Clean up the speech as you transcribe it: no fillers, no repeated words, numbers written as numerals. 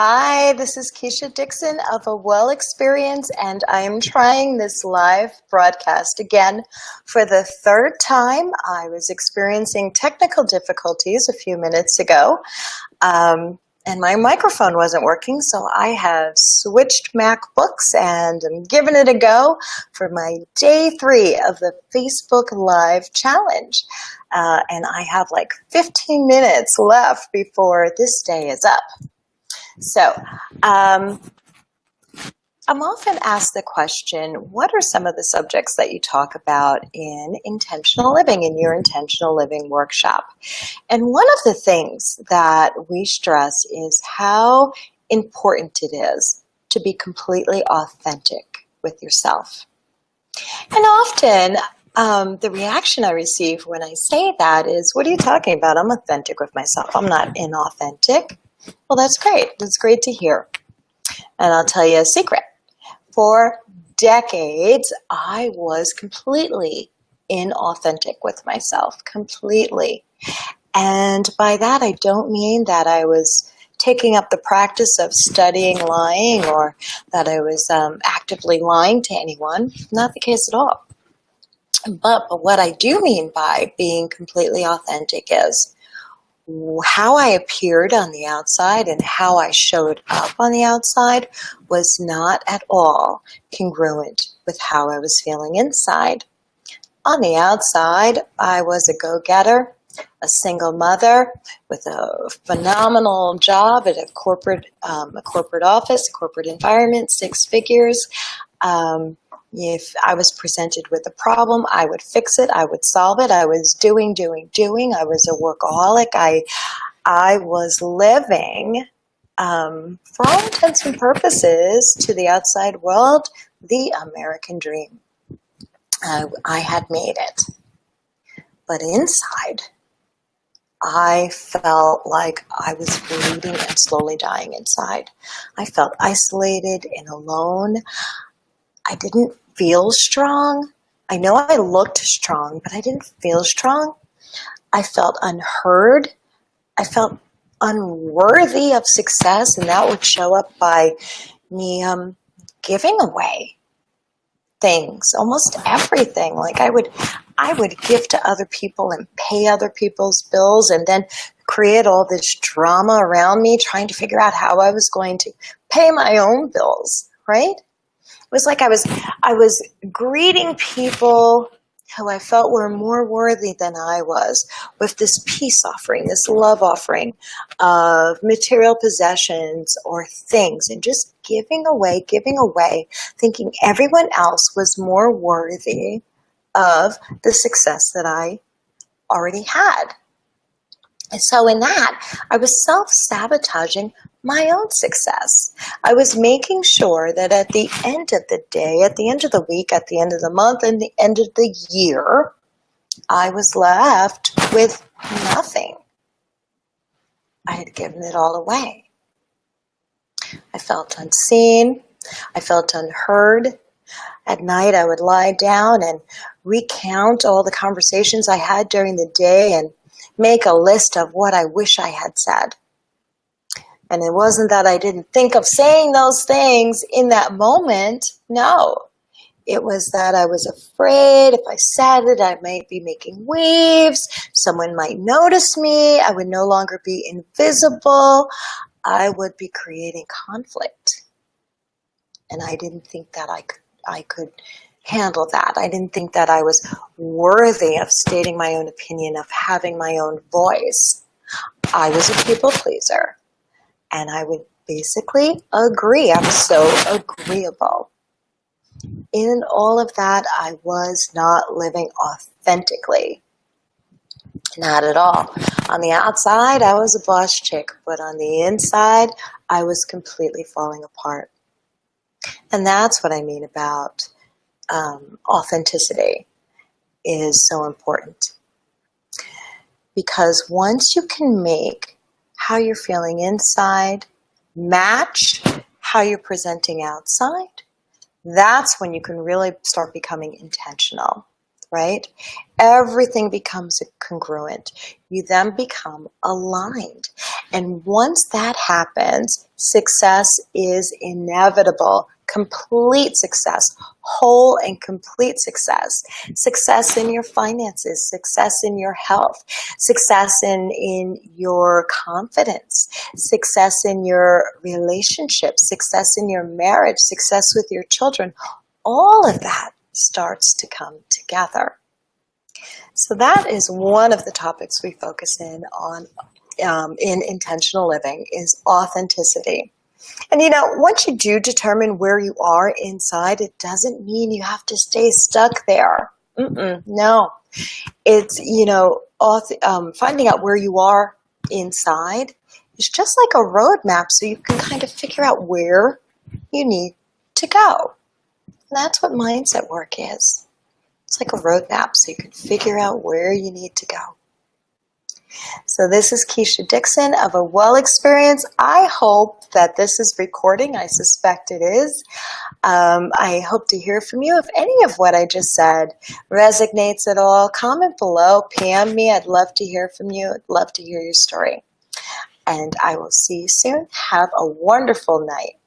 Hi, this is Keisha Dixon of A Well Experience, and I am trying this live broadcast again for the third time. I was experiencing technical difficulties a few minutes ago, and my microphone wasn't working, so I have switched MacBooks and I'm giving it a go for my day 3 of the Facebook Live Challenge. And I have like 15 minutes left before this day is up. So I'm often asked the question, what are some of the subjects that you talk about in intentional living, in your intentional living workshop? And one of the things that we stress is how important it is to be completely authentic with yourself. And often the reaction I receive when I say that is, what are you talking about? I'm authentic with myself. I'm not inauthentic. Well, that's great. That's great to hear. And I'll tell you a secret. For decades, I was completely inauthentic with myself, completely. And by that, I don't mean that I was taking up the practice of studying lying or that I was actively lying to anyone. Not the case at all. But what I do mean by being completely authentic is how I appeared on the outside and how I showed up on the outside was not at all congruent with how I was feeling inside. On the outside, I was a go-getter, a single mother with a phenomenal job at a corporate office, a corporate environment, 6 figures. If I was presented with a problem, I would fix it. I would solve it. I was doing. I was a workaholic. I was living, for all intents and purposes, to the outside world, the American dream. I had made it. But inside, I felt like I was bleeding and slowly dying inside. I felt isolated and alone. I didn't feel strong. I know I looked strong, but I didn't feel strong. I felt unheard. I felt unworthy of success, and that would show up by me giving away things, almost everything. Like I would give to other people and pay other people's bills and then create all this drama around me trying to figure out how I was going to pay my own bills, right? It was like I was greeting people who I felt were more worthy than I was with this peace offering, this love offering of material possessions or things, and just giving away, thinking everyone else was more worthy of the success that I already had. And so in that, I was self-sabotaging my own success. I was making sure that at the end of the day, at the end of the week, at the end of the month, and the end of the year, I was left with nothing. I had given it all away. I felt unseen. I felt unheard. At night, I would lie down and recount all the conversations I had during the day and make a list of what I wish I had said. And it wasn't that I didn't think of saying those things in that moment. No, it was that I was afraid if I said it, I might be making waves. Someone might notice me. I would no longer be invisible. I would be creating conflict. And I didn't think that I could handle that. I didn't think that I was worthy of stating my own opinion, of having my own voice. I was a people pleaser. And I would basically agree. I was so agreeable. In all of that, I was not living authentically. Not at all. On the outside, I was a boss chick, but on the inside, I was completely falling apart. And that's what I mean about authenticity is so important. Because once you can make how you're feeling inside match how you're presenting outside, that's when you can really start becoming intentional. right? Everything becomes congruent. You then become aligned. And once that happens, success is inevitable. Complete success, whole and complete success. Success in your finances, success in your health, success in your confidence, success in your relationships, success in your marriage, success with your children. All of that starts to come together. So that is one of the topics we focus in on in intentional living, is authenticity. And once you do determine where you are inside, it doesn't mean you have to stay stuck there. No. It's, finding out where you are inside is just like a roadmap, so you can kind of figure out where you need to go. And that's what mindset work is. It's like a roadmap, so you can figure out where you need to go. So this is Keisha Dixon of A Well Experience. I hope that this is recording. I suspect it is. I hope to hear from you. If any of what I just said resonates at all, comment below, PM me. I'd love to hear from you. I'd love to hear your story. And I will see you soon. Have a wonderful night.